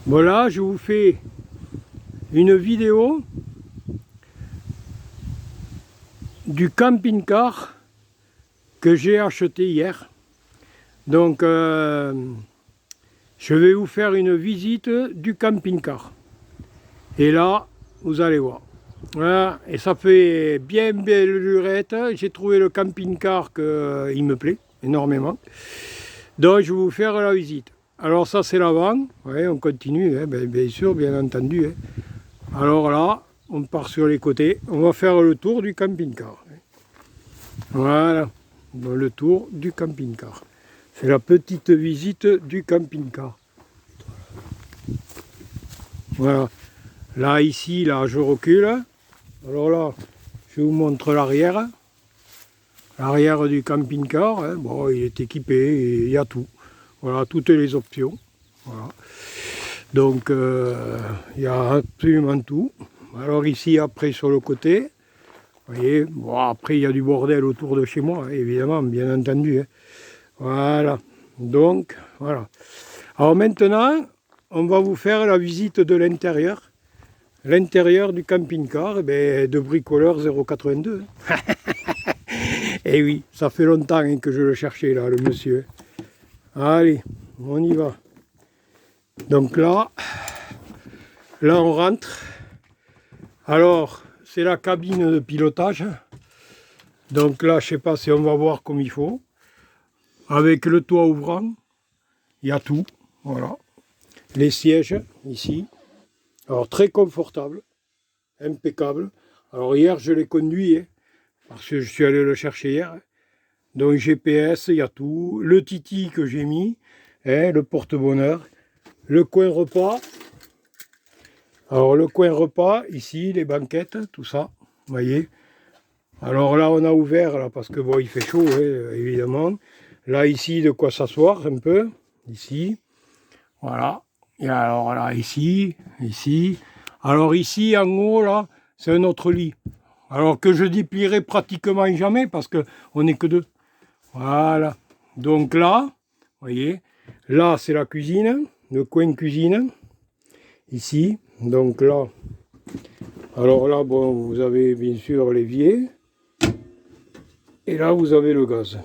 Voilà, je vous fais une vidéo du camping-car que j'ai acheté hier. Donc, je vais vous faire une visite du camping-car. Et là, vous allez voir. Voilà, et ça fait bien belle lurette. J'ai trouvé le camping-car qu'il me plaît énormément. Donc, je vais vous faire la visite. Alors ça, c'est l'avant. Ouais, on continue, hein, bien sûr, bien entendu. Hein. Alors là, on part sur les côtés. On va faire le tour du camping-car. Voilà, le tour du camping-car. C'est la petite visite du camping-car. Voilà. Là, ici, là, je recule. Alors là, je vous montre l'arrière. L'arrière du camping-car. Hein. Bon, il est équipé et il y a tout. Voilà, toutes les options. Voilà. Donc, il y a absolument tout. Alors ici, après, sur le côté, vous voyez, bon, après, il y a du bordel autour de chez moi, hein, évidemment, bien entendu. Hein. Voilà. Donc, voilà. Alors maintenant, on va vous faire la visite de l'intérieur. L'intérieur du camping-car, de bricoleur 082. Et oui, ça fait longtemps hein, que je le cherchais, là, le monsieur. Allez, on y va. Donc là on rentre. Alors, c'est la cabine de pilotage. Donc là, je sais pas si on va voir comme il faut. Avec le toit ouvrant, il y a tout. Voilà. Les sièges, ici. Alors, très confortable. Impeccable. Alors, hier, je l'ai conduit. Hein, parce que je suis allé le chercher hier. Donc, GPS, il y a tout. Le titi que j'ai mis. Hein, le porte-bonheur. Le coin repas. Alors le coin repas, ici, les banquettes, tout ça, vous voyez. Alors là, on a ouvert, là, parce que bon, il fait chaud, hein, évidemment. Là, ici, de quoi s'asseoir un peu, ici. Voilà. Et alors là, ici, ici. Alors ici, en haut, là, c'est un autre lit. Alors que je déplierai pratiquement jamais, parce qu'on n'est que deux. Voilà. Donc là, vous voyez, là, c'est la cuisine, le coin cuisine. Ici, donc là, alors là, bon, vous avez bien sûr l'évier, et là, vous avez le gaz.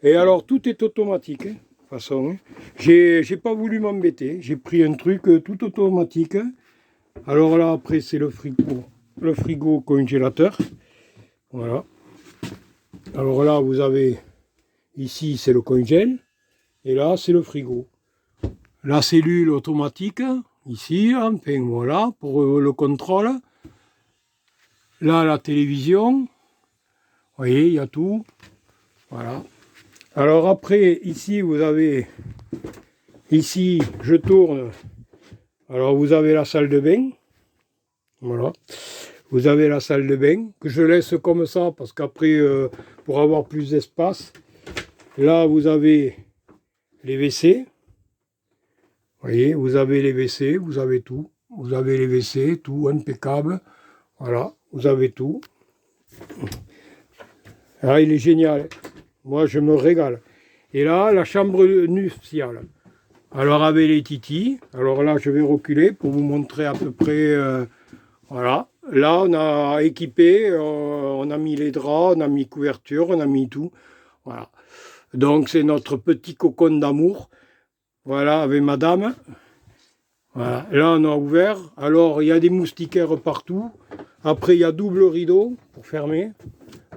Et alors, tout est automatique, hein, de toute façon. Hein. J'ai pas voulu m'embêter, j'ai pris un truc tout automatique. Hein. Alors là, après, c'est le frigo congélateur. Voilà. Alors là, vous avez, ici, c'est le congèle, et là, c'est le frigo. La cellule automatique, ici, enfin voilà, pour le contrôle. Là, la télévision. Vous voyez, il y a tout. Voilà. Alors après, ici, vous avez... Ici, je tourne. Alors, vous avez la salle de bain. Voilà. Vous avez la salle de bain, que je laisse comme ça, parce qu'après, pour avoir plus d'espace, là, vous avez les WC. Vous voyez, vous avez les WC, vous avez tout. Vous avez les WC, tout impeccable. Voilà, vous avez tout. Ah, il est génial. Moi, je me régale. Et là, la chambre nuptiale. Alors, avec les titis. Alors là, je vais reculer pour vous montrer à peu près... voilà. Là, on a équipé, on a mis les draps, on a mis couverture, on a mis tout. Voilà. Donc, c'est notre petit cocon d'amour. Voilà, avec madame. Voilà. Là, on a ouvert. Alors, il y a des moustiquaires partout. Après, il y a double rideau pour fermer.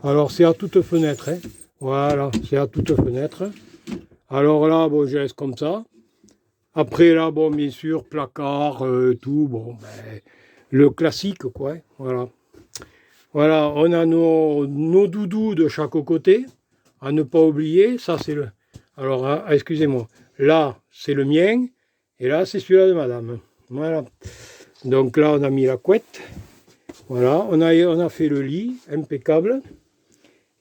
Alors, c'est à toute fenêtre. Hein. Voilà, c'est à toute fenêtre. Alors là, bon, je laisse comme ça. Après, là, bon, bien sûr, placard, tout. Bon, le classique, quoi. Hein. Voilà. Voilà, on a nos doudous de chaque côté. À ne pas oublier, ça, c'est le... Alors, hein, excusez-moi. Là, c'est le mien. Et là, c'est celui-là de madame. Voilà. Donc là, on a mis la couette. Voilà, on a fait le lit, impeccable.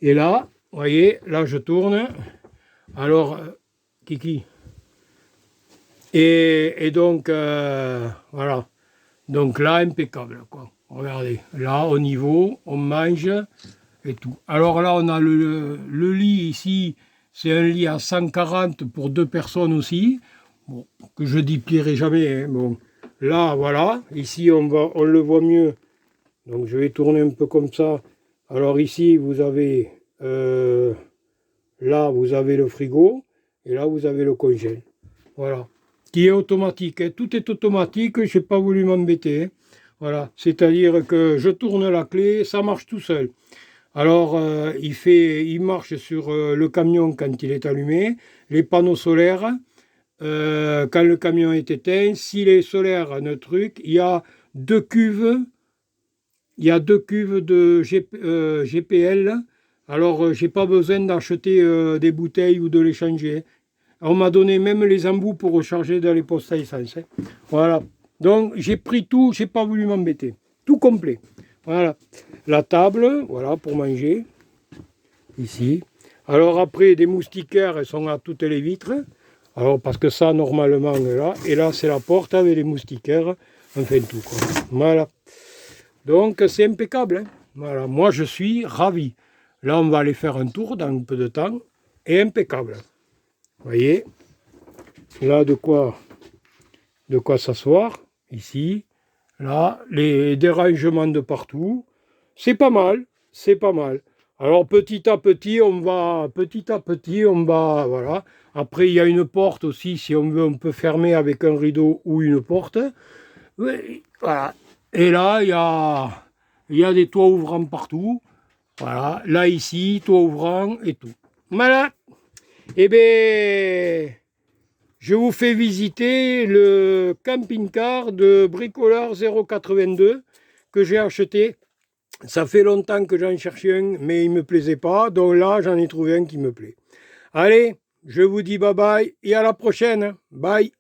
Et là, vous voyez, là, je tourne. Alors, Kiki. Et donc, voilà. Donc là, impeccable, quoi. Regardez, là, au niveau, on mange et tout. Alors là, on a le lit ici. C'est un lit à 140 pour 2 personnes aussi. Bon, que je déplierai jamais, hein, bon. là, voilà. Ici, on le voit mieux. Donc, je vais tourner un peu comme ça. Alors ici, vous avez... là, vous avez le frigo. Et là, vous avez le congèle. Voilà. Qui est automatique. Hein. Tout est automatique. Je n'ai pas voulu m'embêter. Hein. Voilà. C'est-à-dire que je tourne la clé, ça marche tout seul. Alors, il marche sur le camion quand il est allumé. Les panneaux solaires, quand le camion est éteint. Si les solaires ne truc, il y a deux cuves. Il y a deux cuves de GPL. Alors, j'ai pas besoin d'acheter des bouteilles ou de les changer. On m'a donné même les embouts pour recharger dans les postes à essence. Hein. Voilà. Donc, j'ai pris tout, j'ai pas voulu m'embêter. Tout complet. Voilà. La table, voilà, pour manger. Ici. Alors, après, des moustiquaires, elles sont à toutes les vitres. Alors, parce que ça, normalement, est là. Et là, c'est la porte avec les moustiquaires. Enfin, tout, quoi. Voilà. Donc, c'est impeccable. Hein. Voilà. Moi, je suis ravi. Là, on va aller faire un tour dans un peu de temps. Et impeccable. Vous voyez, là de quoi s'asseoir, ici, là, les dérangements de partout, c'est pas mal, c'est pas mal. Alors petit à petit, voilà. Après, il y a une porte aussi, si on veut, on peut fermer avec un rideau ou une porte. Oui, voilà. Et là, il y a des toits ouvrants partout. Voilà, là, ici, toit ouvrant et tout. Voilà. Eh bien, je vous fais visiter le camping-car de Bricoleur 082 que j'ai acheté. Ça fait longtemps que j'en cherchais un, mais il ne me plaisait pas. Donc là, j'en ai trouvé un qui me plaît. Allez, je vous dis bye bye et à la prochaine. Bye.